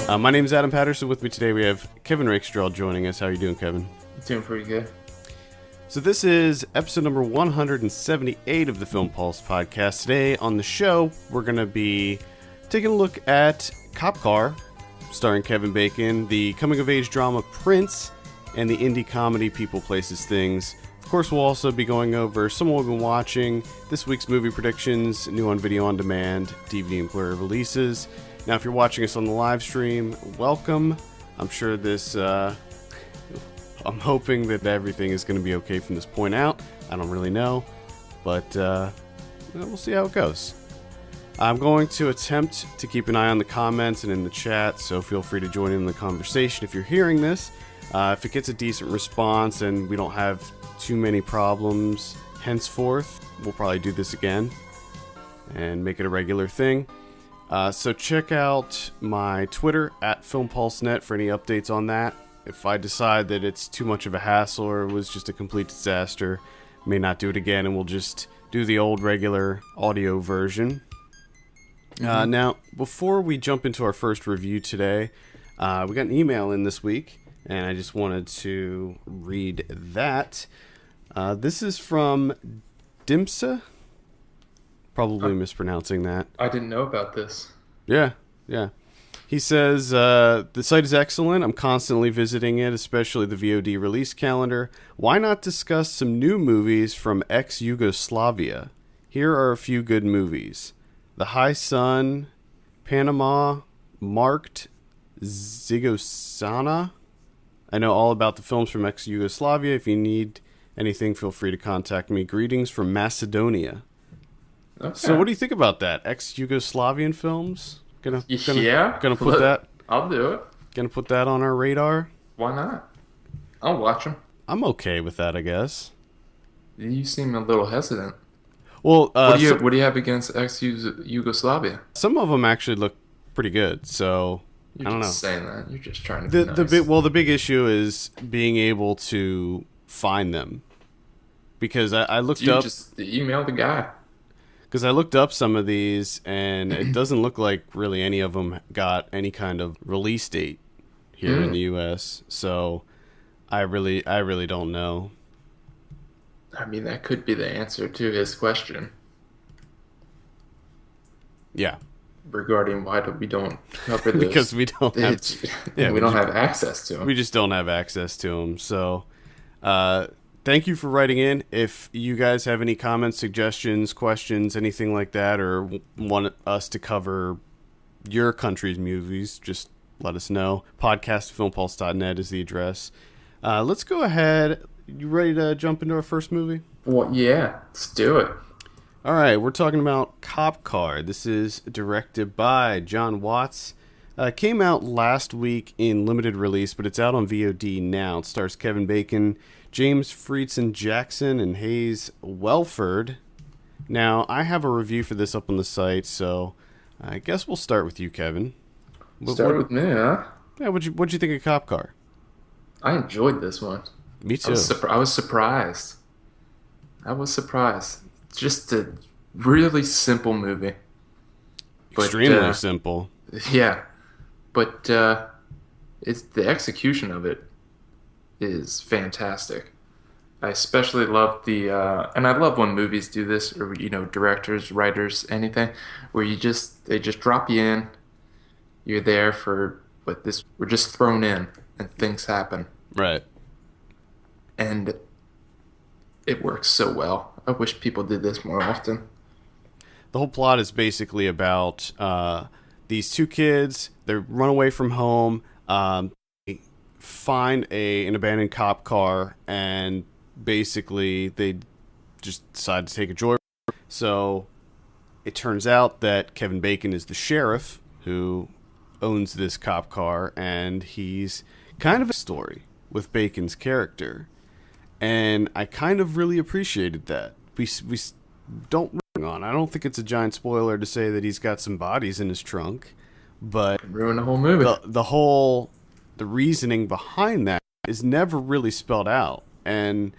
My name is Adam Patterson. With me today we have Kevin Rakestraw joining us. How are you doing, Kevin? Doing pretty good. So this is episode number 178 of the Film Pulse podcast. Today on the show, we're going to be taking a look at Cop Car, starring Kevin Bacon, the coming-of-age drama Prince, and the indie comedy People, Places, Things. Of course, we'll also be going over some of what we've been watching, this week's movie predictions, new on video on demand, DVD and Blu-ray releases. Now, if you're watching us on the live stream, welcome. I'm sure this, I'm hoping that everything is going to be okay from this point out. I don't really know, but we'll see how it goes. I'm going to attempt to keep an eye on the comments and in the chat, so feel free to join in the conversation if you're hearing this. If it gets a decent response and we don't have too many problems henceforth, we'll probably do this again and make it a regular thing. So check out my Twitter at FilmPulseNet for any updates on that. If I decide that it's too much of a hassle or it was just a complete disaster, may not do it again, and we'll just do the old regular audio version. Now, before we jump into our first review today, we got an email in this week, and I just wanted to read that. This is from Dimsa. Probably mispronouncing that. I didn't know about this. Yeah. He says, the site is excellent. I'm constantly visiting it, especially the VOD release calendar. Why not discuss some new movies from ex-Yugoslavia? Here are a few good movies. The High Sun, Panama, Marked, Zigosana. I know all about the films from ex-Yugoslavia. If you need anything, feel free to contact me. Greetings from Macedonia. Okay. So what do you think about that? Ex-Yugoslavian films? Gonna put that. I'll do it. Gonna put that on our radar. Why not? I'll watch them. I'm okay with that, I guess. You seem a little hesitant. Well, what do you have against ex-Yugoslavia? Some of them actually look pretty good. So You're I don't know. Just saying that. You're just trying to be nice. The big issue is being able to find them, because I looked up. Just email the guy. Because I looked up some of these, and it doesn't look like really any of them got any kind of release date here in the U.S. So I really don't know. I mean, that could be the answer to his question. Yeah. Regarding why we don't cover this. Because we don't have... we don't have access to them. We just don't have access to them. So, thank you for writing in. If you guys have any comments, suggestions, questions, anything like that, or want us to cover your country's movies, just let us know. Podcast@filmpulse.net is the address. Let's go ahead. You ready to jump into our first movie? Well, yeah. Let's do it. All right. We're talking about Cop Car. This is directed by John Watts. Came out last week in limited release, but it's out on VOD now. It stars Kevin Bacon, James Friedson Jackson, and Hayes Welford. Now, I have a review for this up on the site, so I guess we'll start with you, Kevin. Start with me, huh? Yeah, what'd you think of Cop Car? I enjoyed this one. Me too. I was surprised. Just a really simple movie. Extremely simple. Yeah. But it's the execution of it is fantastic. I especially love and I love when movies do this, or directors, writers, anything, where they just drop you in. You're there we're just thrown in, and things happen. Right. And it works so well. I wish people did this more often. The whole plot is basically about these two kids. They run away from home. They find an abandoned cop car, and basically they just decide to take a joyride. So it turns out that Kevin Bacon is the sheriff who owns this cop car, and he's kind of a story with Bacon's character. And I kind of really appreciated that. We don't on. I don't think it's a giant spoiler to say that he's got some bodies in his trunk, but ruin the whole movie. The reasoning behind that is never really spelled out, and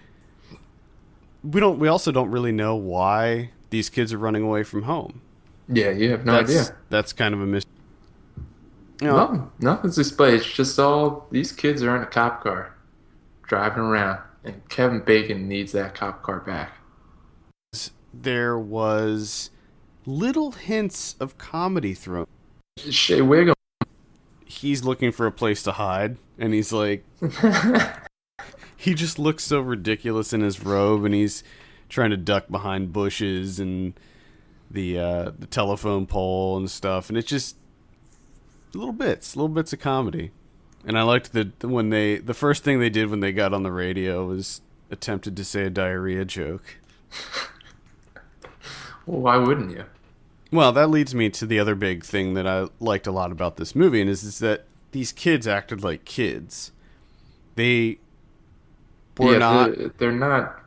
we also don't really know why these kids are running away from home. Yeah, you have no idea. That's kind of a mystery. You know, No, nothing's displayed. It's just all these kids are in a cop car driving around, and Kevin Bacon needs that cop car back. there was little hints of comedy thrown. Shea Wiggum. He's looking for a place to hide, and he's like, he just looks so ridiculous in his robe, and he's trying to duck behind bushes and the telephone pole and stuff, and it's just little bits of comedy. And I liked the first thing they did when they got on the radio was attempted to say a diarrhea joke. Well, why wouldn't you? Well, that leads me to the other big thing that I liked a lot about this movie, and is that these kids acted like kids. They were not. They're not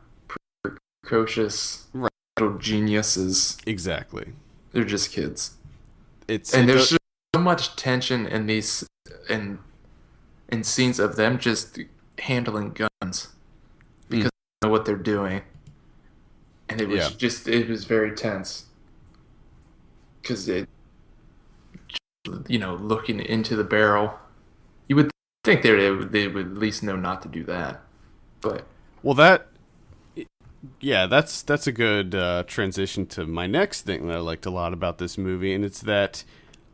precocious Right. little geniuses. Exactly. They're just kids. There's Just so much tension in these in scenes of them just handling guns because they know what they're doing, and it was very tense because looking into the barrel, you would think they would at least know not to do that, but well, that's a good transition to my next thing that I liked a lot about this movie, and it's that,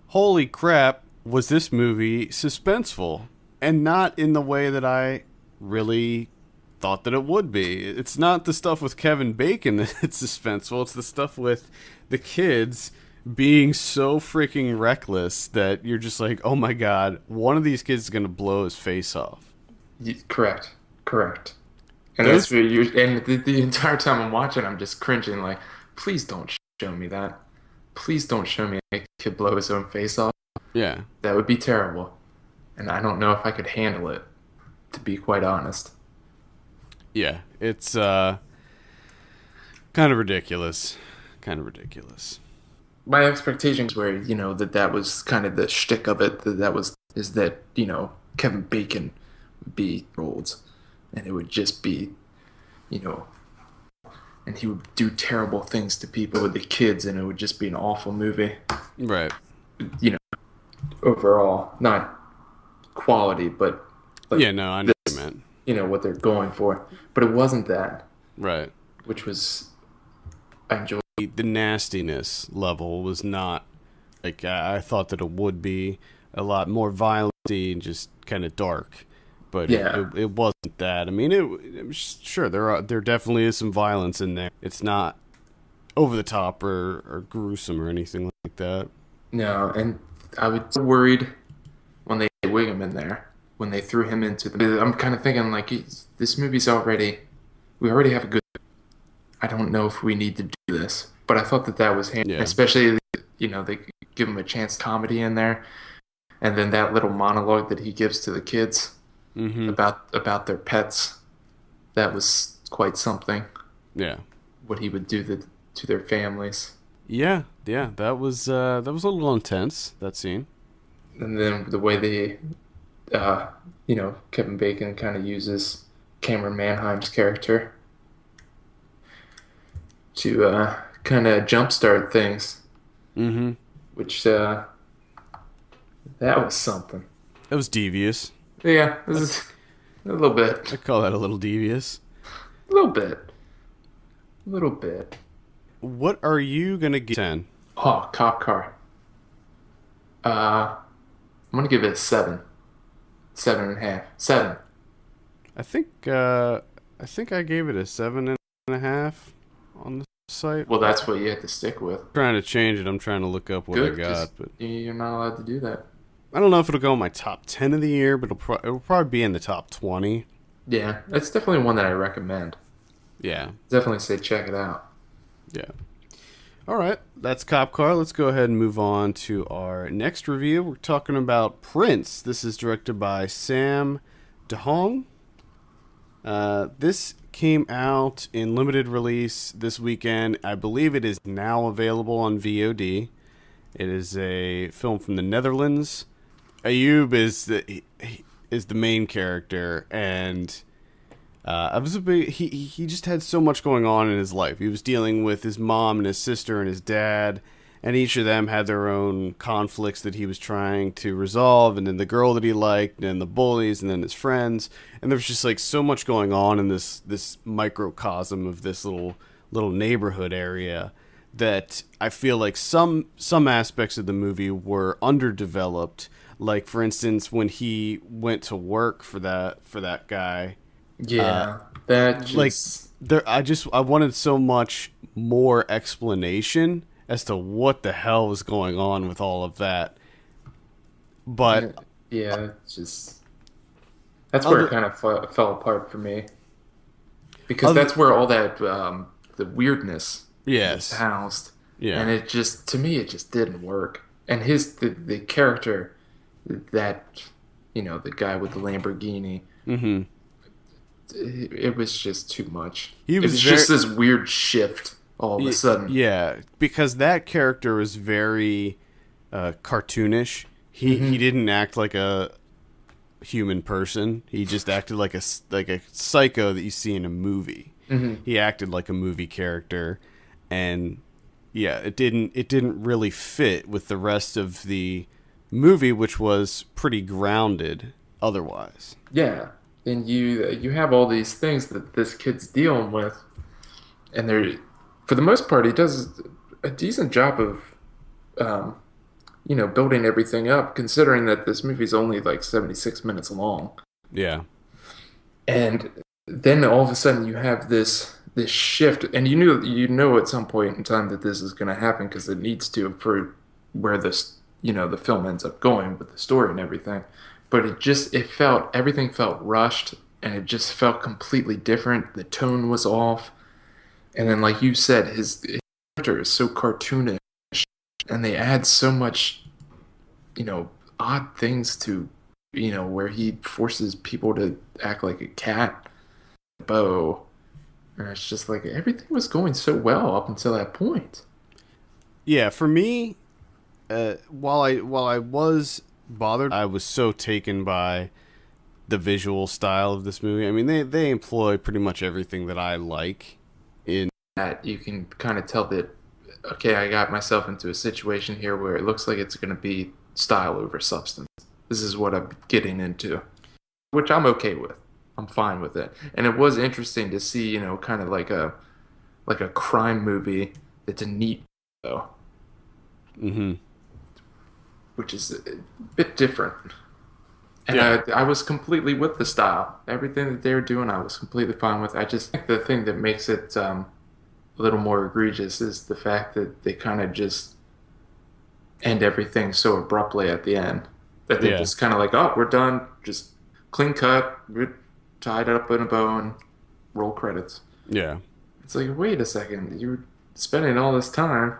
holy crap, was this movie suspenseful, and not in the way that I really thought that it would be. It's not the stuff with Kevin Bacon that's suspenseful, it's the stuff with the kids being so freaking reckless that you're just like, oh my god, one of these kids is going to blow his face off. correct. And that's where the entire time I'm watching, I'm just cringing, like, please don't show me that. Please don't show me a kid blow his own face off. Yeah. That would be terrible. And I don't know if I could handle it, to be quite honest. Yeah, it's kind of ridiculous. My expectations were, that was kind of the shtick of it, is that, Kevin Bacon would be old, and it would just be, and he would do terrible things to people with the kids, and it would just be an awful movie. Right. Overall, not quality, but yeah, no, I know what you meant. What they're going for. But it wasn't that. Right. Which was, I enjoyed. The nastiness level was not like I thought that it would be. A lot more violent and just kind of dark, but it wasn't that. I mean, it was, sure, there definitely is some violence in there. It's not over the top or gruesome or anything like that. No, and I was so worried when they had Wiggum in there, when they threw him into the. I'm kind of thinking, like, this movie's already. We already have a good. I don't know if we need to do this, but I thought that was handy, especially they give him a chance comedy in there, and then that little monologue that he gives to the kids about their pets, that was quite something. Yeah, what he would do to their families. Yeah, that was a little intense, that scene. And then the way they, Kevin Bacon kind of uses Cameron Manheim's character to kind of jumpstart things. Mm-hmm. Which, that was something. It was devious. Yeah, it was a little bit. I call that a little devious. A little bit. What are you going to give 10? Oh, Cop Car. I'm going to give it a 7. 7.5. 7. I think I gave it a 7.5 on the site. Well, that's what you had to stick with. I'm trying to change it. I'm trying to look up what I got. But you're not allowed to do that. I don't know if it'll go in my top 10 of the year, but it'll probably be in the top 20. Yeah, it's definitely one that I recommend. Yeah. Definitely say check it out. Yeah. All right, that's Cop Car. Let's go ahead and move on to our next review. We're talking about Prince. This is directed by Sam DeHong. This came out in limited release this weekend. I believe it is now available on VOD. It is a film from the Netherlands. Ayub is the main character, and he just had so much going on in his life. He was dealing with his mom and his sister and his dad, and each of them had their own conflicts that he was trying to resolve, and then the girl that he liked, and the bullies, and then his friends, and there was just like so much going on in this microcosm of this little neighborhood area that I feel like some aspects of the movie were underdeveloped. Like, for instance, when he went to work for that guy. Yeah, that just... like I wanted so much more explanation as to what the hell was going on with all of that. But yeah, just that's where it kind of fell apart for me, because that's where all that the weirdness is housed. Yeah, and it just, to me, it just didn't work. And the character, that, you know, the guy with the Lamborghini. Mm-hmm. It was just too much. It was just this weird shift all of a sudden. Yeah, because that character was very cartoonish. He didn't act like a human person. He just acted like a psycho that you see in a movie. Mm-hmm. He acted like a movie character, and yeah, it didn't really fit with the rest of the movie, which was pretty grounded otherwise. Yeah. And you have all these things that this kid's dealing with, and for the most part, he does a decent job of, building everything up, considering that this movie's only like 76 minutes long. Yeah. And then all of a sudden you have this shift, and you know at some point in time that this is going to happen, because it needs to, for where this, the film ends up going with the story and everything. But everything felt rushed, and it just felt completely different. The tone was off. And then, like you said, his character is so cartoonish, and they add so much, odd things to, where he forces people to act like a cat, bow. And it's just like, everything was going so well up until that point. Yeah, for me, while I was bothered, I was so taken by the visual style of this movie. I mean, they employ pretty much everything that I like in that. You can kind of tell that, okay, I got myself into a situation here where it looks like it's going to be style over substance. This is what I'm getting into, which I'm okay with. I'm fine with it. And it was interesting to see, kind of like a crime movie that's a neat, though. Mm-hmm. Which is a bit different. And yeah. I was completely with the style. Everything that they were doing, I was completely fine with. I just think the thing that makes it a little more egregious is the fact that they kind of just end everything so abruptly at the end. That they're just kind of like, oh, we're done. Just clean cut. We're tied up in a bow and roll credits. Yeah. It's like, wait a second. You were spending all this time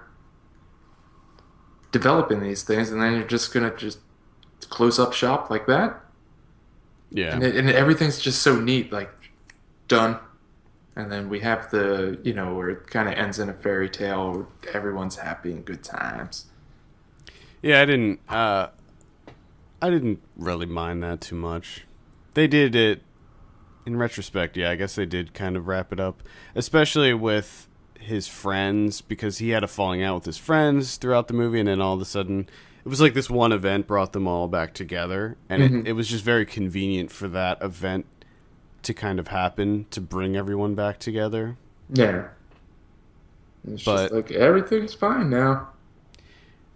developing these things, and then you're just gonna just close up shop like that. Yeah, and everything's just so neat, like done. And then we have the where it kind of ends in a fairy tale where everyone's happy and good times. Yeah, I didn't really mind that too much. They did it in retrospect. Yeah, I guess they did kind of wrap it up, especially with his friends, because he had a falling out with his friends throughout the movie, and then all of a sudden it was like this one event brought them all back together, and it was just very convenient for that event to kind of happen to bring everyone back together. Yeah, it's just like everything's fine now.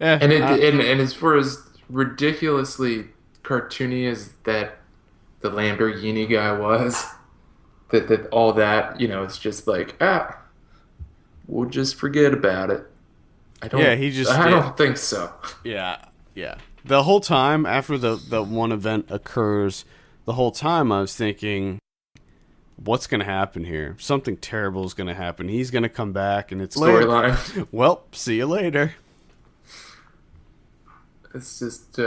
And as far as ridiculously cartoony as that the Lamborghini guy was, that all that, it's just like, we'll just forget about it. I don't think so. Yeah. The whole time after the one event occurs, the whole time I was thinking, what's going to happen here? Something terrible is going to happen. He's going to come back, and it's storyline. Well, see you later. It's just,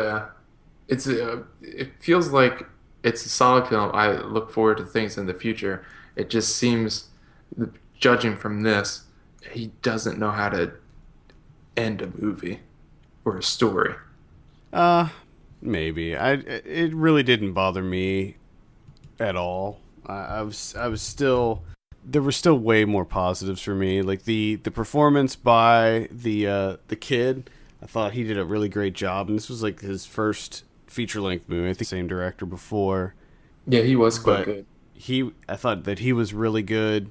it feels like it's a solid film. I look forward to things in the future. It just seems, judging from this, he doesn't know how to end a movie or a story. Maybe. It really didn't bother me at all. I was still there were still way more positives for me. Like the performance by the kid, I thought he did a really great job, and this was like his first feature length movie. I think same director before, Yeah, he was quite but good. I thought that he was really good.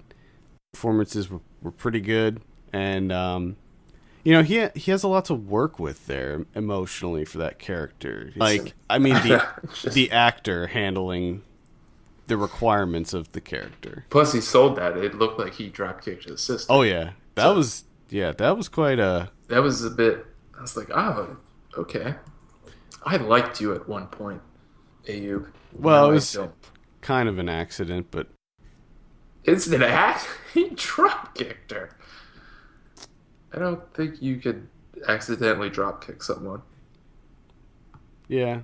Performances were pretty good, and he has a lot to work with there emotionally for that character. Like, I mean, the actor handling the requirements of the character. Plus, he sold that. It looked like he dropkicked his sister. Oh yeah, that was quite a. That was a bit. I was like, oh, okay. I liked you at one point, Ayub. Well, Now it I was don't. kind of an accident, but It's an act. He dropkicked her. I don't think you could accidentally dropkick someone. yeah.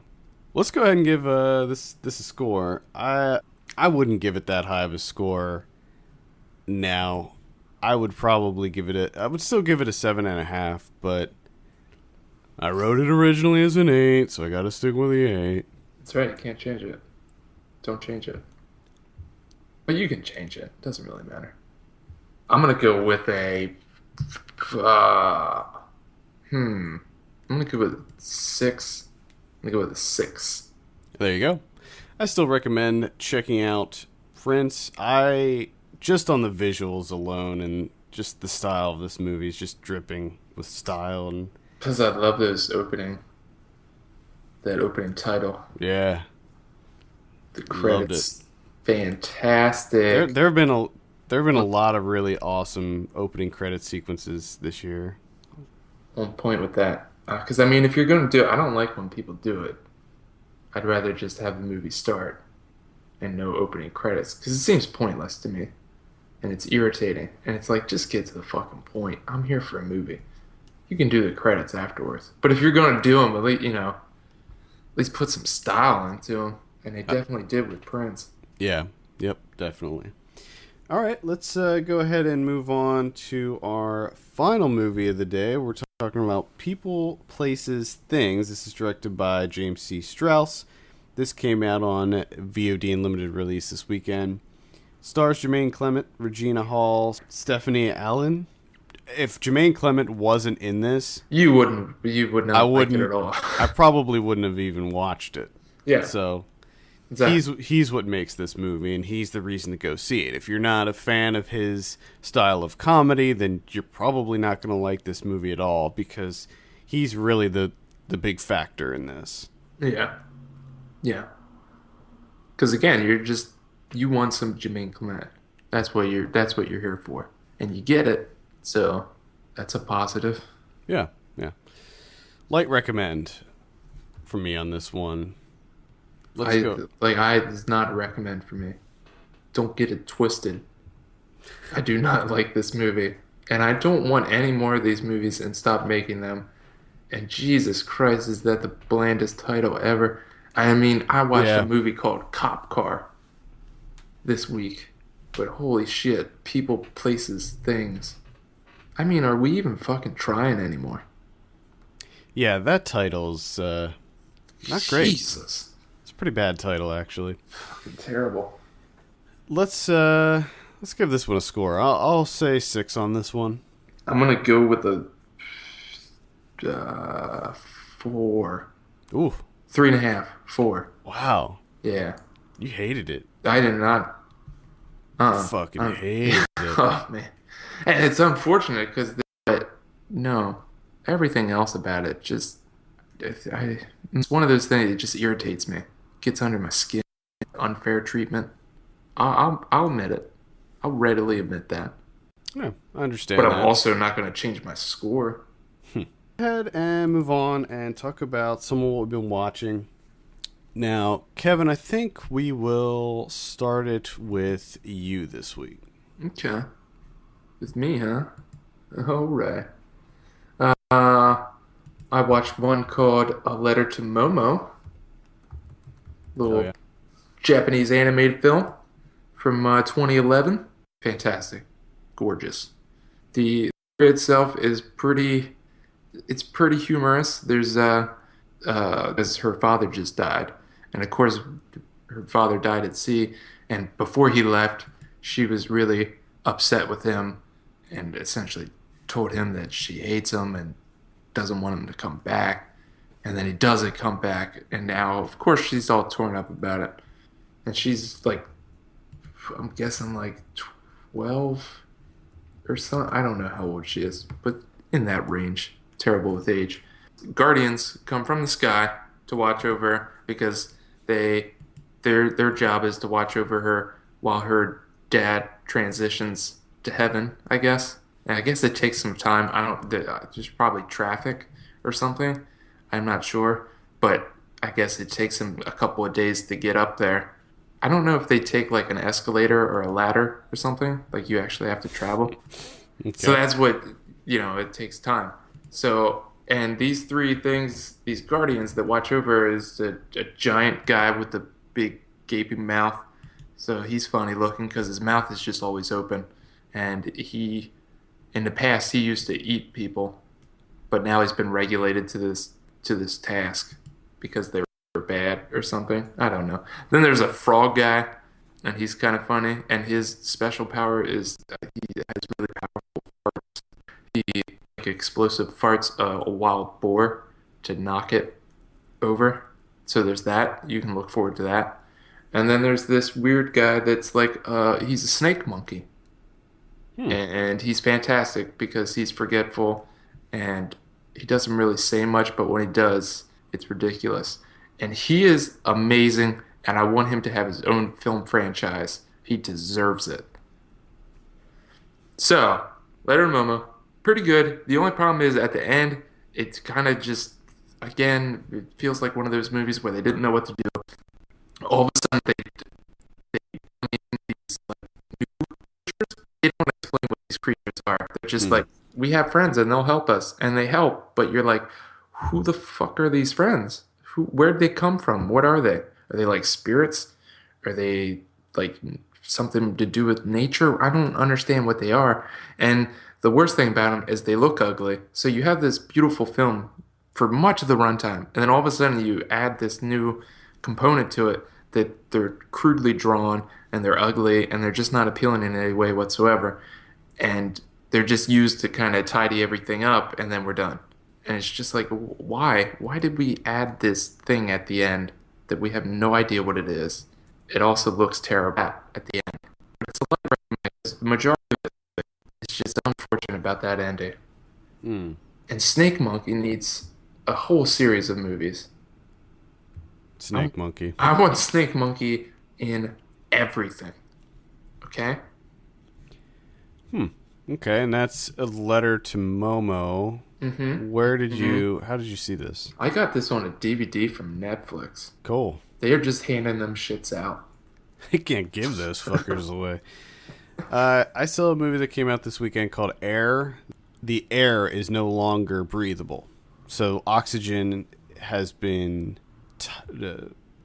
Let's go ahead and give this a score. I wouldn't give it that high of a score now. I would probably give it I would still give it a 7.5, but I wrote it originally as an 8, so I gotta stick with the 8. That's right. You can't change it. Don't change it. But you can change it. Doesn't really matter. I'm gonna go with a. I'm gonna go with 6. I'm gonna go with a 6. There you go. I still recommend checking out Prince. Just on the visuals alone and just the style of this movie is just dripping with style and Because I love that opening title. yeah, The loved it. credits, fantastic. There have been a lot of really awesome opening credit sequences this year. On point with that. Because I mean, if you're gonna do it, I don't like when people do it. I'd rather just have the movie start and no opening credits because it seems pointless to me, and it's irritating. And it's like, just get to the fucking point. I'm here for a movie. You can do the credits afterwards, but if you're gonna do them, at least put some style into them. And they definitely did with Prince. Yeah, yep, definitely. All right, let's go ahead and move on to our final movie of the day. We're talking about People, Places, Things. This is directed by James C. Strauss. This came out on VOD and limited release this weekend. Stars Jermaine Clement, Regina Hall, Stephanie Allen. If Jermaine Clement wasn't in this, You would not I like wouldn't. it at all. I probably wouldn't have even watched it. Yeah, So exactly. he's what makes this movie, and he's the reason to go see it. If you're not a fan of his style of comedy, then you're probably not going to like this movie at all because he's really the big factor in this. Yeah, yeah. Because again, you want some Jermaine Clement. That's what you're here for, and you get it. So that's a positive. Yeah, yeah. Light recommend for me on this one. Let's go. It's not a recommend for me. Don't get it twisted. I do not like this movie, and I don't want any more of these movies and stop making them. And Jesus Christ, is that the blandest title ever? I mean, I watched Yeah. a movie called Cop Car this week, but holy shit, People, Places, Things. I mean, are we even fucking trying anymore? Yeah, that title's not great. Jesus. It's a pretty bad title, actually. Fucking terrible. Let's give this one a score. I'll say 6 on this one. I'm gonna go with a 4. Ooh, 3.5. 4. wow. Yeah. You hated it. I did not. Fucking hated it. Oh man, and it's unfortunate because no, everything else about it just it's one of those things that just irritates me, gets under my skin. Unfair treatment. I'll admit it. I'll readily admit that. Yeah, I understand But I'm that. also not going to change my score. Go ahead and move on and talk about some of what we've been watching. Now, Kevin, I think we will start it with you this week. Okay, with me, huh? All right. I watched one called A Letter to Momo, little Oh, yeah. Japanese animated film from 2011. Fantastic, gorgeous. The story itself is it's pretty humorous. There's as her father just died, and of course her father died at sea, and before he left, she was really upset with him and essentially told him that she hates him and doesn't want him to come back. And then he doesn't come back. And now, of course, she's all torn up about it. And she's like, I'm guessing like 12 or something. I don't know how old she is, but in that range. Terrible with age. Guardians come from the sky to watch over her because their job is to watch over her while her dad transitions to heaven, I guess. And I guess it takes some time. I don't. There's probably traffic or something. I'm not sure, but I guess it takes him a couple of days to get up there. I don't know if they take like an escalator or a ladder or something. Like you actually have to travel. Okay. So that's what, it takes time. So, and these three things, these guardians that watch over is a giant guy with a big gaping mouth. So he's funny looking because his mouth is just always open. And in the past, he used to eat people, but now he's been regulated to this task because they were bad or something. I don't know. Then there's a frog guy, and he's kind of funny. And his special power is he has really powerful farts. He like explosive farts a wild boar to knock it over. So there's that. You can look forward to that. And then there's this weird guy that's like he's a snake monkey. And he's fantastic because he's forgetful and he doesn't really say much, but when he does, it's ridiculous. And he is amazing, and I want him to have his own film franchise. He deserves it. So, Letter to Momo, pretty good. The only problem is at the end, it's kind of just, again, it feels like one of those movies where they didn't know what to do. All of a sudden, they bring in these like, new creatures. They don't explain what these creatures are. They're just like, we have friends and they'll help us. And they help, but you're like, who the fuck are these friends? Where'd they come from? What are they? Are they like spirits? Are they like something to do with nature? I don't understand what they are. And the worst thing about them is they look ugly. So you have this beautiful film for much of the runtime, and then all of a sudden you add this new component to it that they're crudely drawn and they're ugly and they're just not appealing in any way whatsoever. And they're just used to kind of tidy everything up, and then we're done. And it's just like, why? Why did we add this thing at the end that we have no idea what it is? It also looks terrible at the end. But it's a lot of recommend. The majority of it is just unfortunate about that ending. And Snake Monkey needs a whole series of movies. Snake Monkey. I want Snake Monkey in everything. Okay? Okay, and that's a Letter to Momo. Where did you? How did you see this? I got this on a DVD from Netflix. Cool. They are just handing them shits out. They can't give those fuckers away. I saw a movie that came out this weekend called Air. The air is no longer breathable, so oxygen has been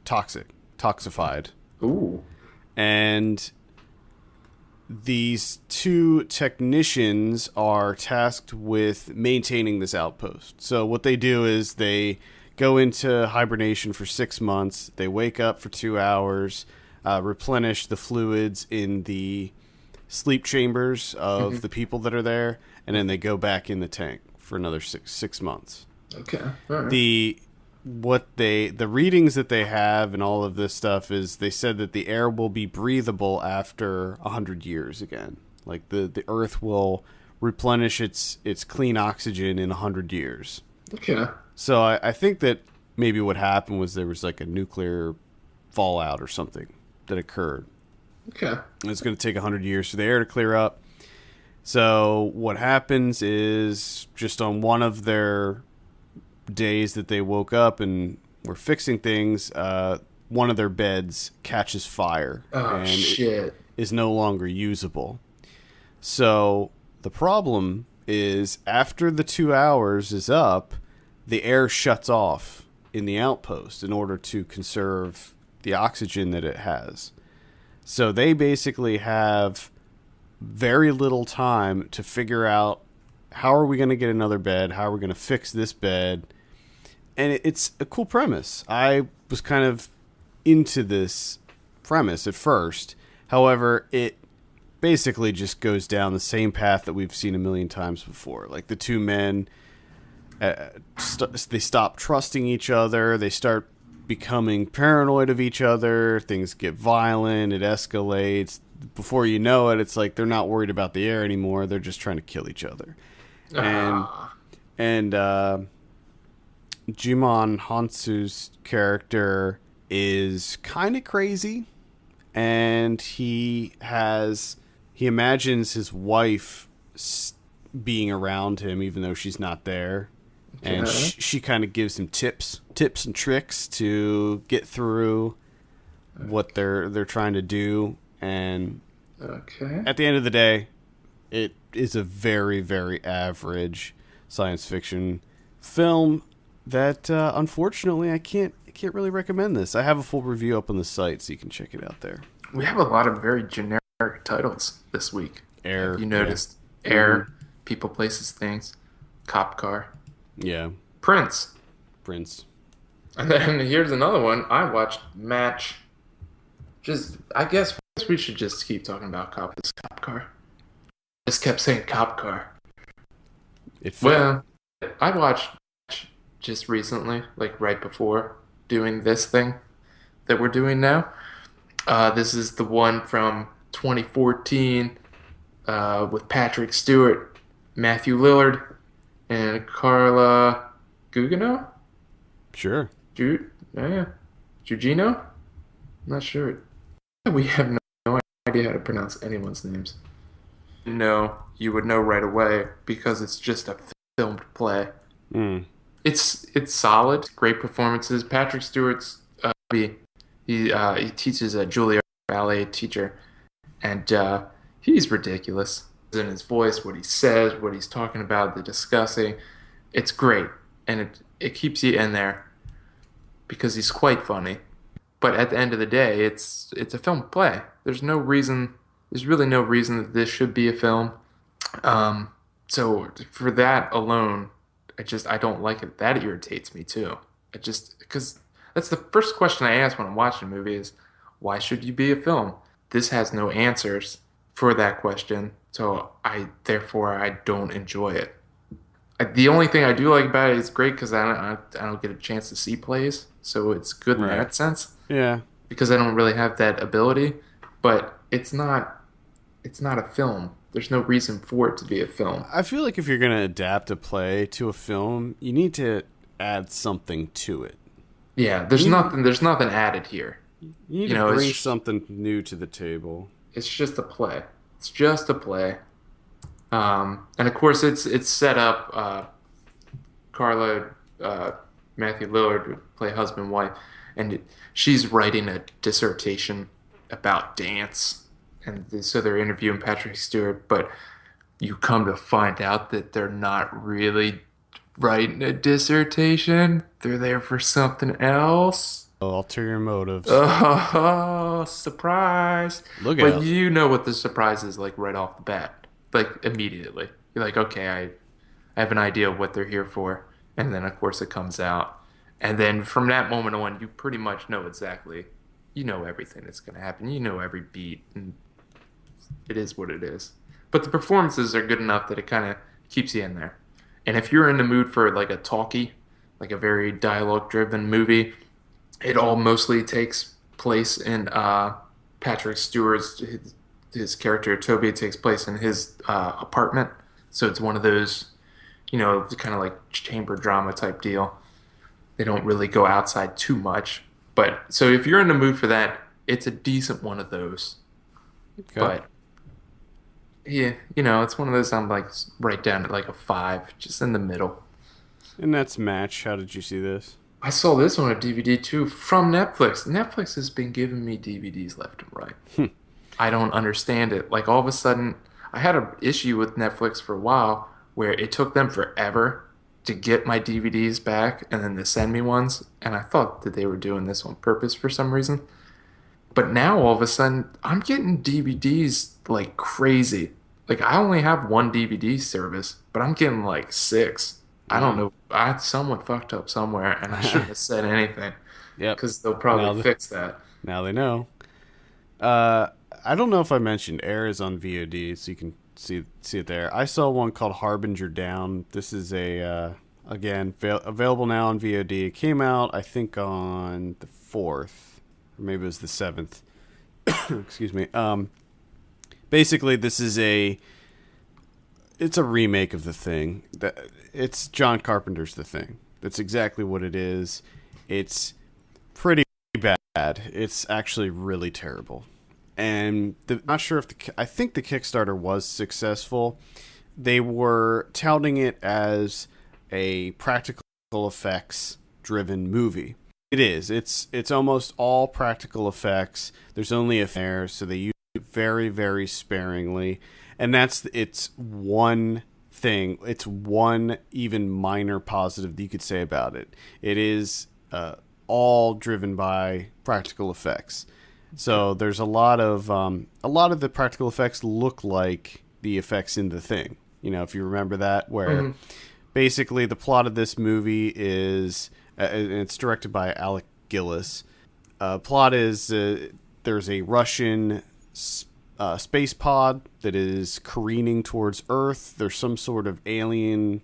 toxified. Ooh. And these two technicians are tasked with maintaining this outpost. So what they do is they go into hibernation for 6 months. They wake up for 2 hours, replenish the fluids in the sleep chambers of the people that are there, and then they go back in the tank for another six months. Okay. All right. The readings that they have and all of this stuff is they said that the air will be breathable after 100 years again. Like the earth will replenish its clean oxygen in 100 years. Okay. So I think that maybe what happened was there was like a nuclear fallout or something that occurred. Okay. And it's going to take 100 years for the air to clear up. So what happens is just on one of their days that they woke up and were fixing things, one of their beds catches fire and shit. is no longer usable. So the problem is after the 2 hours is up, the air shuts off in the outpost in order to conserve the oxygen that it has. So they basically have very little time to figure out how are we going to get another bed? How are we going to fix this bed? And it's a cool premise. I was kind of into this premise at first. However, it basically just goes down the same path that we've seen a million times before. Like the two men, they stop trusting each other. They start becoming paranoid of each other. Things get violent. It escalates. Before you know it, it's like they're not worried about the air anymore. They're just trying to kill each other. And Jimon Hansu's character is kind of crazy, and he imagines his wife being around him even though she's not there. Okay. And she kind of gives him tips and tricks to get through what they're trying to do. And at the end of the day, it is a very, very average science fiction film that unfortunately I can't really recommend this. I have a full review up on the site, so you can check it out there. We have a lot of very generic titles this week. Air. Have you noticed? Yeah. Air, People, Places, Things, Cop Car. Yeah. Prince. And then here's another one. I watched Match. I guess we should just keep talking about Cop Car. Just kept saying Cop Car. Well, I watched just recently, like right before doing this thing that we're doing now. This is the one from 2014 with Patrick Stewart, Matthew Lillard, and Carla Gugino? Sure. Gugino? I'm not sure. We have no idea how to pronounce anyone's names. No, you would know right away because it's just a filmed play. Mm. It's solid, great performances. Patrick Stewart's he teaches a Juilliard ballet teacher, and he's ridiculous in his voice, what he says, what he's talking about, the discussing. It's great, and it keeps you in there because he's quite funny. But at the end of the day, it's a film play. There's really no reason that this should be a film. So for that alone, I don't like it. That irritates me too. Because that's the first question I ask when I'm watching a movie is, why should you be a film? This has no answers for that question, so therefore I don't enjoy it. The only thing I do like about it is great because I don't get a chance to see plays, so it's good in that sense. Yeah. Because I don't really have that ability, but it's not a film. There's no reason for it to be a film. I feel like if you're going to adapt a play to a film, you need to add something to it. Yeah, there's nothing added here. You need to bring something new to the table. It's just a play. It's just a play. And of course, it's set up. Carla, Matthew Lillard would play husband and wife, and she's writing a dissertation about dance. And so they're interviewing Patrick Stewart, but you come to find out that they're not really writing a dissertation. They're there for something else. Ulterior motives. Oh, surprise. Look at it. But you know what the surprise is like right off the bat. Like immediately. You're like, okay, I have an idea of what they're here for. And then of course it comes out. And then from that moment on, you pretty much know exactly. You know everything that's going to happen. You know every beat. And it is what it is. But the performances are good enough that it kind of keeps you in there. And if you're in the mood for like a talkie, like a very dialogue-driven movie, it all mostly takes place in Patrick Stewart's, his character Toby, takes place in his apartment. So it's one of those, kind of like chamber drama type deal. They don't really go outside too much. But so if you're in the mood for that, it's a decent one of those. Okay. But yeah, it's one of those I'm like right down at like a 5, just in the middle. And that's Match. How did you see this? I saw this on a DVD too from Netflix. Netflix has been giving me DVDs left and right. I don't understand it. Like all of a sudden, I had an issue with Netflix for a while where it took them forever to get my DVDs back and then to send me ones. And I thought that they were doing this on purpose for some reason. But now all of a sudden, I'm getting DVDs like crazy. Like I only have one DVD service, but I'm getting like 6. I don't know. Someone fucked up somewhere, and I shouldn't have said anything. Yep. Because they'll probably fix that. Now they know. I don't know if I mentioned Air is on VOD, so you can see it there. I saw one called Harbinger Down. This is again available now on VOD. It came out, I think, on the 4th, or maybe it was the 7th. Excuse me. Basically, this is it's a remake of The Thing. It's John Carpenter's The Thing. That's exactly what it is. It's pretty bad. It's actually really terrible. And not sure if I think the Kickstarter was successful. They were touting it as a practical effects driven movie. It is. It's almost all practical effects. There's only a fair, so they use it very, very sparingly. And it's one thing. It's one even minor positive that you could say about it. It is all driven by practical effects. So there's a lot of the practical effects look like the effects in The Thing. You know, if you remember that, where basically the plot of this movie is, and it's directed by Alec Gillis. Plot is there's a Russian space pod that is careening towards Earth. There's some sort of alien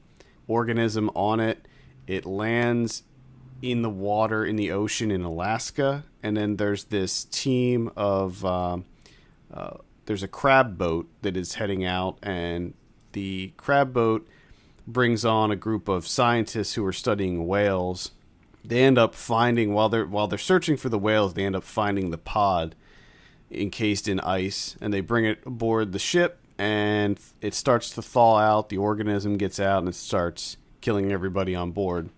organism on it. It lands in the water, in the ocean in Alaska, and then there's this team of there's a crab boat that is heading out, and the crab boat brings on a group of scientists who are studying whales. They end up finding, while they're searching for the whales, they end up finding the pod encased in ice, and they bring it aboard the ship, and it starts to thaw out. The organism gets out, and it starts killing everybody on board.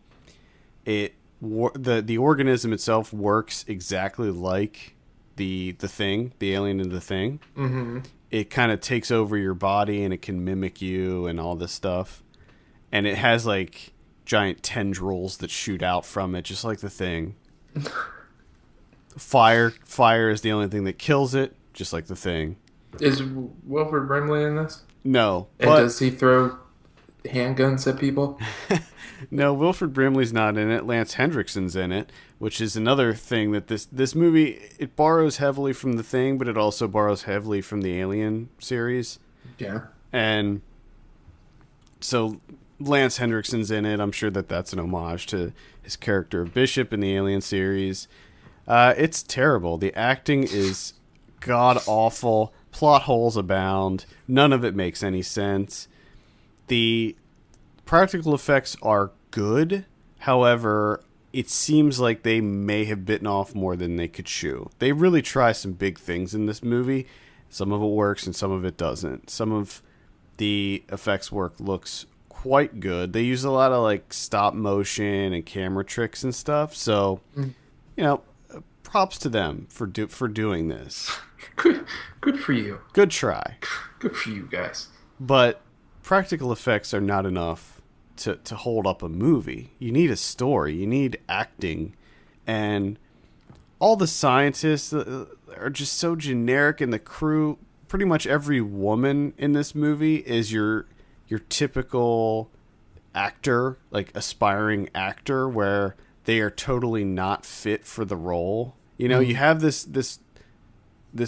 The organism itself works exactly like the Thing, the alien in The Thing. Mm-hmm. It kind of takes over your body, and it can mimic you and all this stuff. And it has like giant tendrils that shoot out from it, just like The Thing. Fire is the only thing that kills it, just like The Thing. Is Wilford Brimley in this? No. And does he throw handguns at people? No, Wilford Brimley's not in it. Lance Hendrickson's in it, which is another thing that this movie, it borrows heavily from The Thing, but it also borrows heavily from the Alien series. Yeah. And so Lance Hendrickson's in it. I'm sure that's an homage to his character of Bishop in the Alien series. It's terrible. The acting is god-awful. Plot holes abound. None of it makes any sense. The practical effects are good. However, it seems like they may have bitten off more than they could chew. They really try some big things in this movie. Some of it works and some of it doesn't. Some of the effects work looks quite good. They use a lot of like stop motion and camera tricks and stuff. So, you know, props to them for doing this. Good for you. Good try. Good for you guys. But practical effects are not enough to hold up a movie. You need a story. You need acting. And all the scientists are just so generic, and the crew, pretty much every woman in this movie is your typical actor, like aspiring actor, where they are totally not fit for the role. You know, you have this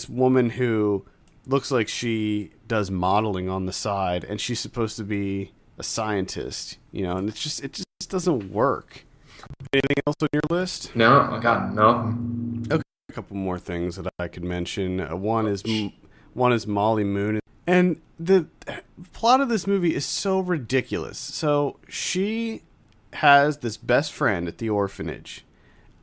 woman who looks like she does modeling on the side, and she's supposed to be a scientist, you know, and it just doesn't work. Anything else on your list? No, I got nothing. Okay, a couple more things that I could mention. One is Molly Moon, and the plot of this movie is so ridiculous. So she has this best friend at the orphanage,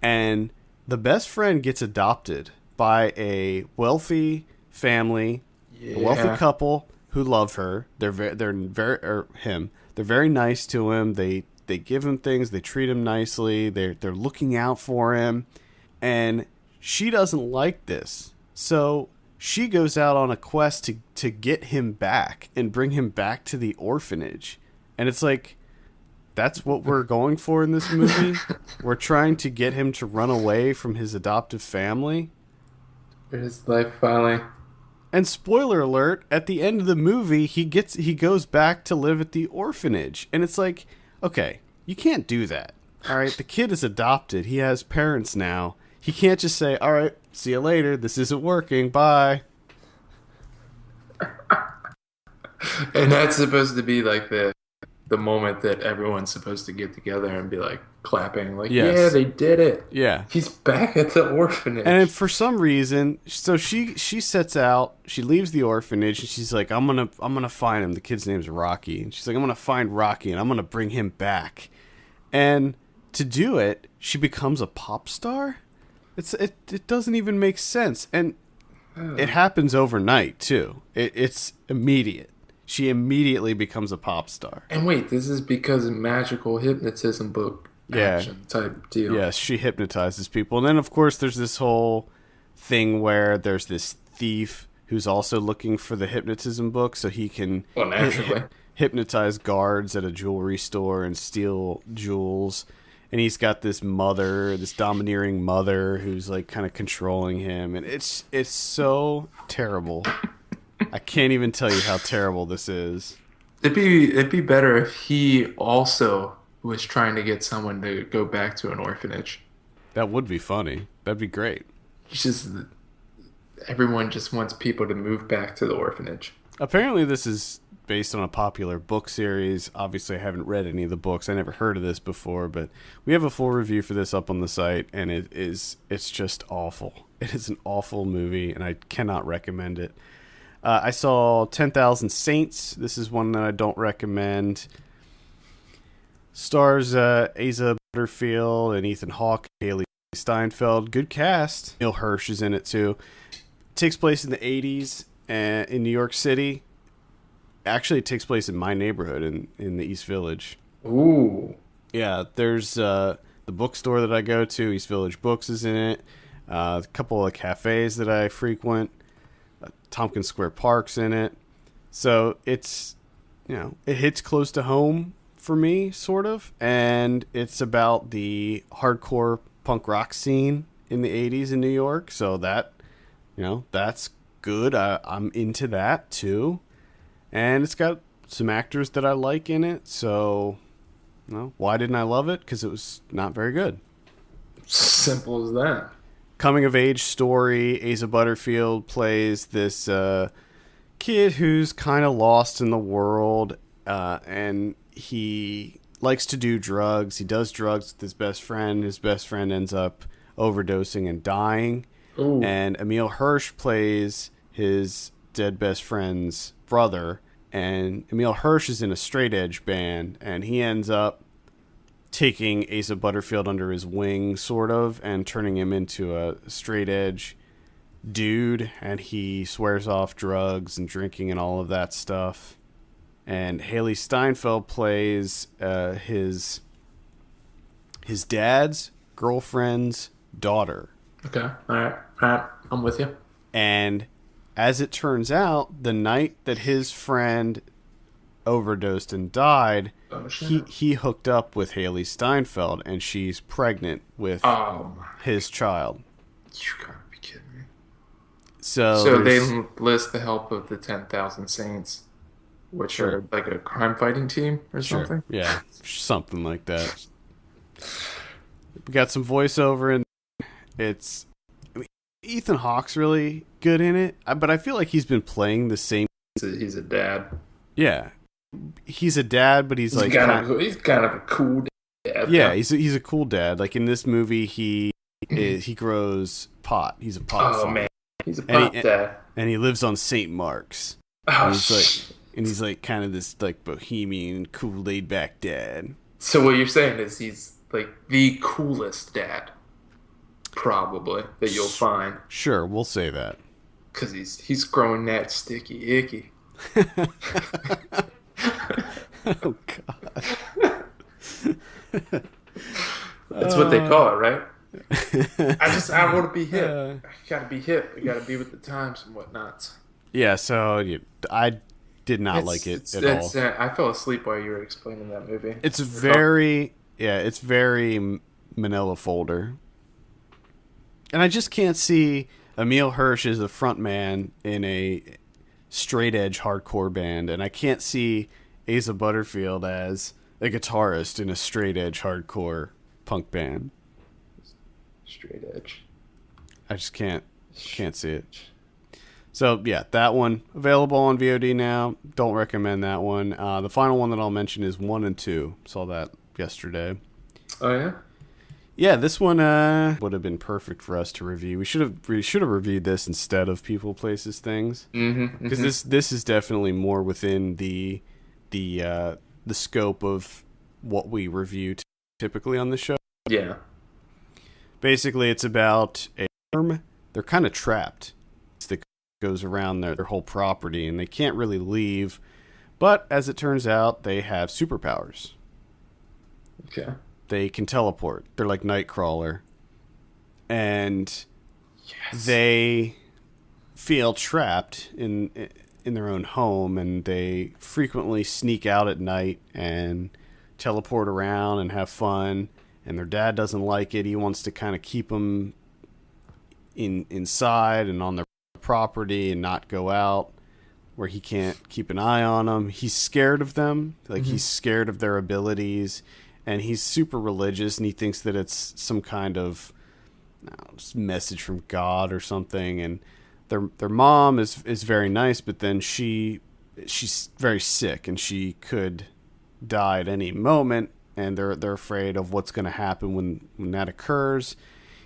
and the best friend gets adopted by a wealthy family, a wealthy couple who love her. They're very nice to him. They give him things. They treat him nicely. They're looking out for him, and she doesn't like this. So she goes out on a quest to get him back and bring him back to the orphanage. And it's like, that's what we're going for in this movie? We're trying to get him to run away from his adoptive family? His life finally. And spoiler alert, at the end of the movie, he goes back to live at the orphanage. And it's like, okay, you can't do that. All right, the kid is adopted. He has parents now. He can't just say, all right, see you later. This isn't working. Bye. And that's supposed to be like the moment that everyone's supposed to get together and be like clapping, like, yeah, Yes. they did it. Yeah. He's back at the And orphanage. for some reason, so she sets out, she leaves the orphanage, and she's like, I'm gonna find him. The kid's name's Rocky, and she's like, I'm gonna find Rocky, and I'm gonna bring him back. And to do it, she becomes a pop star. It doesn't even make sense, and it happens overnight too. It's immediate. She immediately becomes a pop star. And wait, this is because of magical hypnotism book Yeah. action type deal. Yes, she hypnotizes people. And then, of course, there's this whole thing where there's this thief who's also looking for the hypnotism book so he can Well, naturally. hypnotize guards at a jewelry store and steal jewels. And he's got this mother, this domineering mother who's like kind of controlling him. And it's so terrible. I can't even tell you how terrible this is. It'd be better if he also was trying to get someone to go back to an orphanage. That would be funny. That'd be great. It's just everyone just wants people to move back to the orphanage. Apparently, this is based on a popular book series. Obviously, I haven't read any of the books. I never heard of this before, but we have a full review for this up on the site, and it's just awful. It is an awful movie, and I cannot recommend it. I saw 10,000 Saints. This is one that I don't recommend. Stars Asa Butterfield and Ethan Hawke, Haley Steinfeld. Good cast. Neil Hirsch is in it too. Takes place in the 80s in New York City. Actually, it takes place in my neighborhood in the East Village. Ooh. Yeah, there's the bookstore that I go to. East Village Books is in it. A couple of cafes that I frequent. Tompkins Square Park's in it. So it's, it hits close to home for me, sort of. And it's about the hardcore punk rock scene in the 80s in New York. So that, that's good. I'm into that, too. And it's got some actors that I like in it. So, why didn't I love it? Because it was not very good. Simple as that. Coming of age story. Asa Butterfield plays this kid who's kind of lost in the world, and he likes to do drugs. He does drugs with his best friend. His best friend ends up overdosing and dying. Ooh. And Emil Hirsch plays his dead best friend's brother, and Emil Hirsch is in a straight edge band, and he ends up taking Asa Butterfield under his wing, sort of, and turning him into a straight edge dude, and he swears off drugs and drinking and all of that stuff. And Haley Steinfeld plays his dad's girlfriend's daughter. Okay. All right. I'm with you. And as it turns out, the night that his friend overdosed and died, he hooked up with Haley Steinfeld, and she's pregnant with his child. You gotta be kidding me. So they enlist the help of the 10,000 Saints, which are like a crime fighting team or something. Yeah, something like that. We got some voiceover, and Ethan Hawke's really good in it, but I feel like he's been playing the same. He's a dad. Yeah, he's a dad, but he's like he's kind of a cool dad. Yeah, he's a cool dad. Like in this movie, he grows pot. He's a pot farmer. Man, he's a pot dad, and he lives on St. Mark's. Oh, and he's like kind of this like bohemian, cool, laid back dad. So what you're saying is he's like the coolest dad, probably, that you'll find. Sure, we'll say that. Because he's growing that sticky icky. Oh God. That's what they call it, right? I want to be hip. I gotta be hip. I gotta be with the times and whatnot. Yeah, so I did not like it at all. I fell asleep while you were explaining that movie. It's very Manila Folder. And I just can't see Emil Hirsch as the front man in a straight edge hardcore band, and I can't see Asa Butterfield as a guitarist in a straight edge hardcore punk band. Straight edge. I just can't see it. So, yeah, that one available on VOD now. Don't recommend that one. The final one that I'll mention is 1 and 2. Saw that yesterday. Oh yeah. Yeah, this one would have been perfect for us to review. We should have reviewed this instead of People, Places, Things, because this is definitely more within the scope of what we review typically on the show. Yeah. Basically, it's about a farm. They're kind of trapped. That goes around their whole property, and they can't really leave. But as it turns out, they have superpowers. Okay. They can teleport. They're like Nightcrawler. And Yes. they feel trapped in their own home, and they frequently sneak out at night and teleport around and have fun. And their dad doesn't like it. He wants to kind of keep them inside and on their property and not go out where he can't keep an eye on them. He's scared of them. Like, he's scared of their abilities. And he's super religious, and he thinks that it's some kind of message from God or something. And their mom is very nice, but then she's very sick, and she could die at any moment. And they're afraid of what's going to happen when that occurs.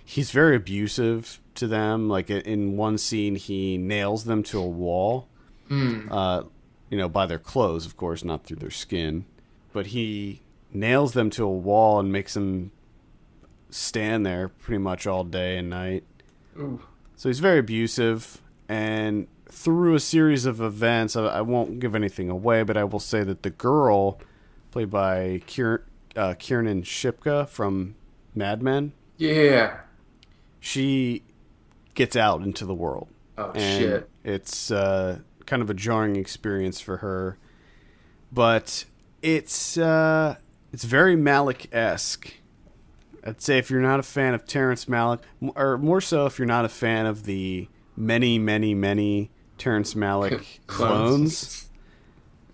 He's very abusive to them. Like, in one scene, he nails them to a wall, by their clothes, of course, not through their skin. But he nails them to a wall and makes them stand there pretty much all day and night. Ooh. So he's very abusive, and through a series of events, I won't give anything away, but I will say that the girl, played by Kiernan Shipka from Mad Men, Yeah. she gets out into the world. Oh, and shit. It's kind of a jarring experience for her, but it's very Malick-esque. I'd say if you're not a fan of Terrence Malick, or more so if you're not a fan of the many, many, many Terrence Malick clones,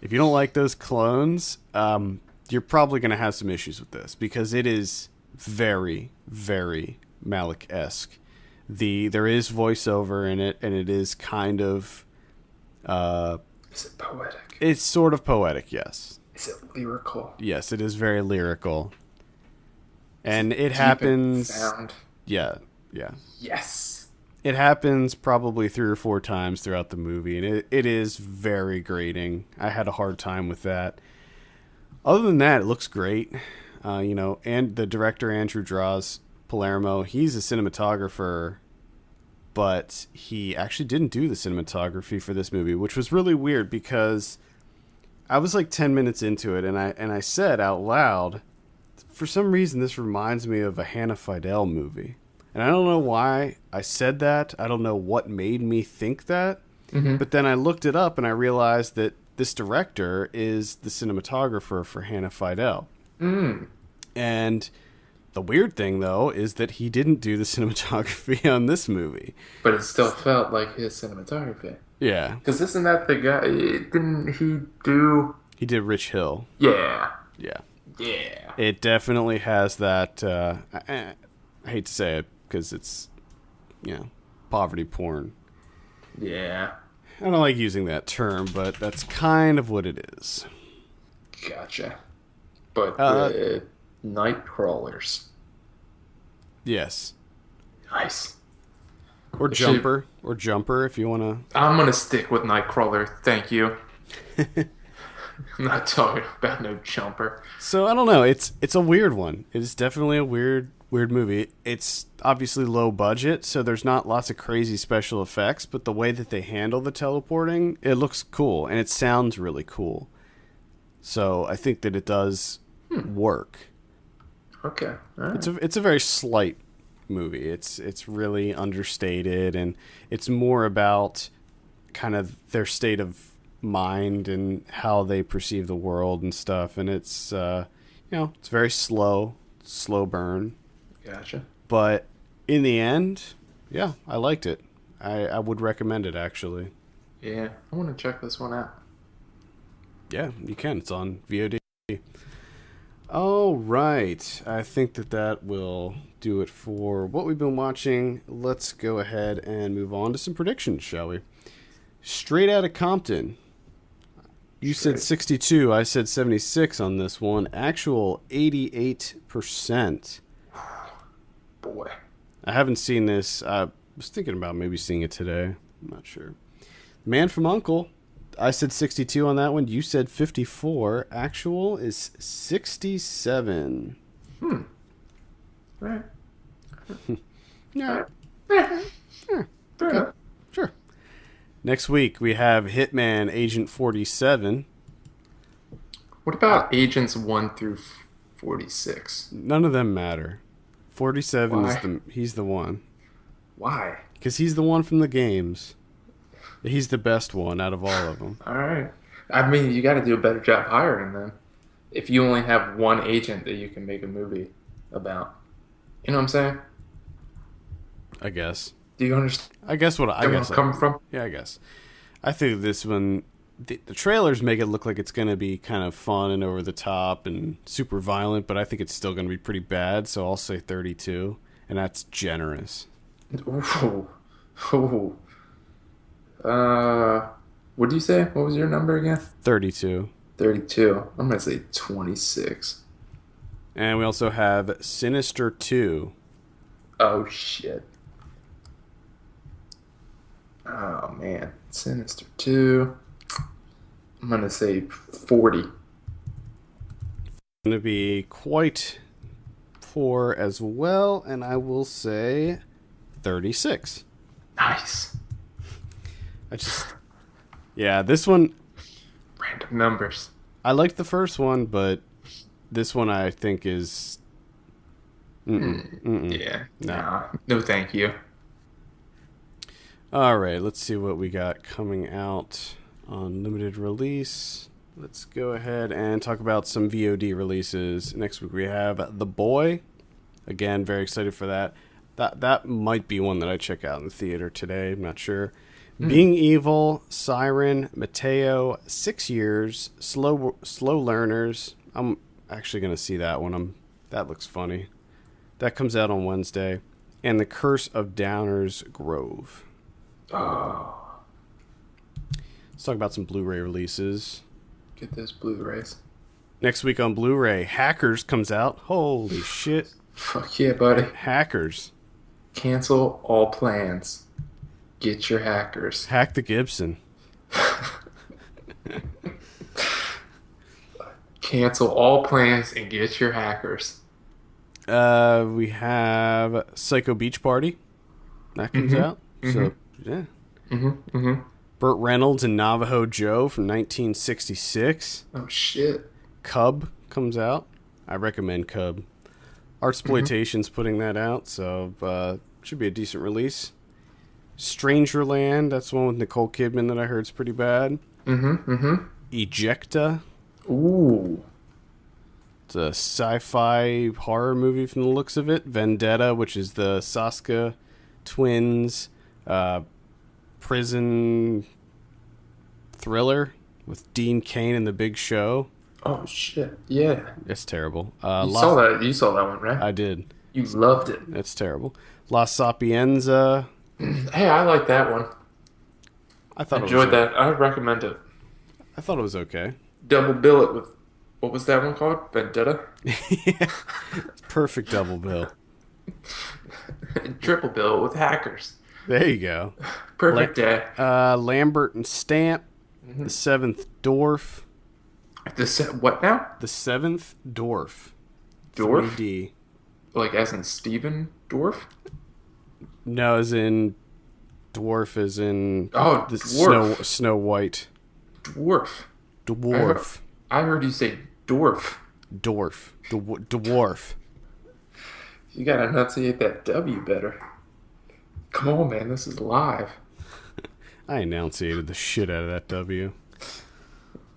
if you don't like those clones, you're probably going to have some issues with this, because it is very, very Malick-esque. There is voiceover in it, and it is kind of... Is it poetic? It's sort of poetic, yes. Is it lyrical? Yes, it is very lyrical. And it Deep happens... and profound. Yeah. Yes. It happens probably 3 or 4 times throughout the movie, and it is very grating. I had a hard time with that. Other than that, it looks great. And the director, Andrew Draws Palermo, he's a cinematographer, but he actually didn't do the cinematography for this movie, which was really weird, because I was like 10 minutes into it, and I said out loud, for some reason this reminds me of a Hannah Fidel movie. And I don't know why I said that. I don't know what made me think that. But then I looked it up, and I realized that this director is the cinematographer for Hannah Fidel. And the weird thing, though, is that he didn't do the cinematography on this movie. But it still felt like his cinematography. Yeah. Because isn't that the guy... Didn't he do... He did Rich Hill. Yeah. Yeah. Yeah. It definitely has that... I hate to say it, because it's, poverty porn. Yeah. I don't like using that term, but that's kind of what it is. Gotcha. But night crawlers. Yes. Nice. Or Jumper. Or Jumper, if you want to... I'm going to stick with Nightcrawler. Thank you. I'm not talking about no Jumper. So, I don't know. It's a weird one. It is definitely a weird movie. It's obviously low budget, so there's not lots of crazy special effects, but the way that they handle the teleporting, it looks cool, and it sounds really cool. So, I think that it does work. Okay. All right. It's a very slight movie. It's really understated, and it's more about kind of their state of mind and how they perceive the world and stuff. And it's it's very slow burn. Gotcha. But in the end, yeah, I liked it. I would recommend it, actually. Yeah, I want to check this one out. Yeah, you can. It's on VOD. All right. I think that will do it for what we've been watching. Let's go ahead and move on to some predictions, shall we? Straight Outta Compton. You said 62. I said 76 on this one. Actual 88%. Boy. I haven't seen this. I was thinking about maybe seeing it today. I'm not sure. Man from U.N.C.L.E. I said 62 on that one. You said 54. Actual is 67. Right. Yeah. Fair. Sure. Next week, we have Hitman Agent 47. What about Agents 1 through 46? None of them matter. 47 Why? is he's the one. Why? Because he's the one from the games. He's the best one out of all of them. All right. I mean, you got to do a better job hiring them. If you only have one agent that you can make a movie about. You know what I'm saying? I guess. Do you understand I guess where I'm coming from? Yeah, I guess. I think this one, the trailers make it look like it's going to be kind of fun and over the top and super violent, but I think it's still going to be pretty bad, so I'll say 32, and that's generous. Ooh. Ooh. What did you say? What was your number again? 32. 32. I'm going to say 26. And we also have Sinister 2. Oh, shit. Oh, man. Sinister 2. I'm going to say 40. Going to be quite poor as well, and I will say 36. Nice. Yeah, this one, Random numbers. I liked the first one, but this one I think is... Yeah. Nah. No, thank you. All right, let's see what we got coming out on limited release. Let's go ahead and talk about some VOD releases. Next week we have The Boy. Again, very excited for that. That might be one that I check out in the theater today. I'm not sure. Being Evil, Siren, Mateo, 6 Years, Slow Learners. I'm actually going to see that one. That looks funny. That comes out on Wednesday. And The Curse of Downers Grove. Oh. Let's talk about some Blu-ray releases. Get those Blu-rays. Next week on Blu-ray, Hackers comes out. Holy shit. Fuck yeah, buddy. Hackers. Cancel all plans. Get your hackers. Hack the Gibson. Cancel all plans and get your hackers. We have Psycho Beach Party. That comes out. So, yeah. Burt Reynolds and Navajo Joe from 1966. Oh, shit. Cub comes out. I recommend Cub. Artsploitation's putting that out, so should be a decent release. Strangerland, that's the one with Nicole Kidman that I heard is pretty bad. Ejecta. Ooh. It's a sci-fi horror movie from the looks of it. Vendetta, which is the Saska twins prison thriller with Dean Cain and The Big Show. Oh, shit. Yeah. It's terrible. You saw that. You saw that one, right? I did. You loved it. It's terrible. La Sapienza. Hey, I like that one. I thought Enjoyed that. I recommend it. I thought it was okay. Double bill it with, what was that one called? Vendetta? Yeah. Perfect double bill. Triple bill it with Hackers. There you go. Perfect day. Lambert and Stamp. The Seventh Dwarf. What now? The Seventh Dwarf. Dwarf? 3D. Like as in Steven Dwarf? No, as in dwarf, as in the dwarf. Snow White. Dwarf. Dwarf. I heard you say dwarf. Dwarf. Dwarf. You gotta enunciate that W better. Come on, man. This is live. I enunciated the shit out of that W.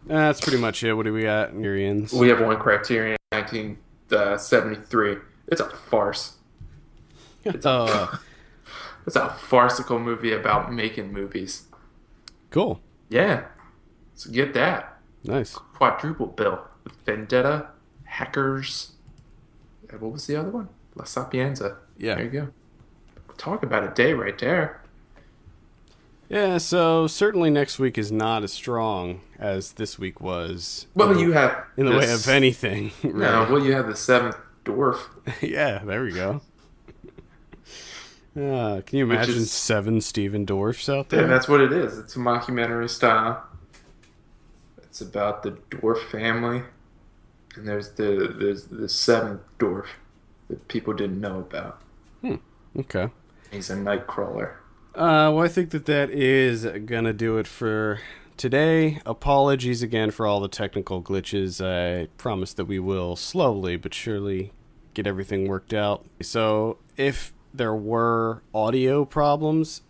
That's pretty much it. What do we got, Arians? We have one Criterion 1973. It's a farce. It's a farcical movie about making movies. Cool. Yeah. So get that. Nice. Quadruple bill. With Vendetta, Hackers, and what was the other one? La Sapienza. Yeah. There you go. Talk about a day right there. Yeah, so certainly next week is not as strong as this week was. Well, you have in the way of anything. Really. No, well, you have the seventh dwarf. Yeah, there we go. Can you imagine 7 Steven Dwarfs out there? Yeah, that's what it is. It's a mockumentary style. It's about the dwarf family, and there's the seventh dwarf that people didn't know about. Okay. He's a night crawler. Well, I think that is gonna do it for today. Apologies again for all the technical glitches. I promise that we will slowly but surely get everything worked out. So if there were audio problems,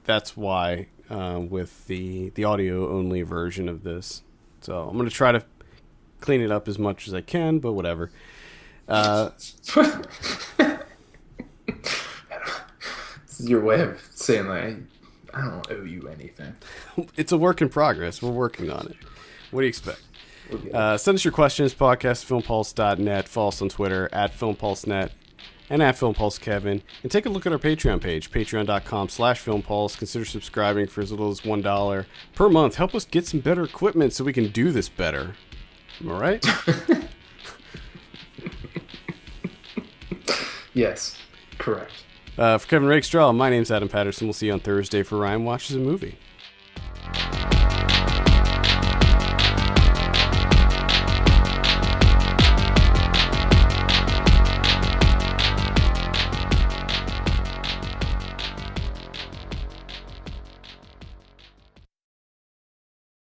that's why, with the audio only version of this. So I'm gonna try to clean it up as much as I can, but whatever. This is your way of saying, like, I don't owe you anything. It's a work in progress. We're working on it. What do you expect? Okay. Send us your questions, podcast@filmpulse.net. Follow us on Twitter, @FilmPulseNet and @FilmPulseKevin. And take a look at our Patreon page, patreon.com/FilmPulse. Consider subscribing for as little as $1 per month. Help us get some better equipment so we can do this better. Am I right? Yes, correct. For Kevin Rakestraw, my name's Adam Patterson. We'll see you on Thursday for Ryan Watches a Movie.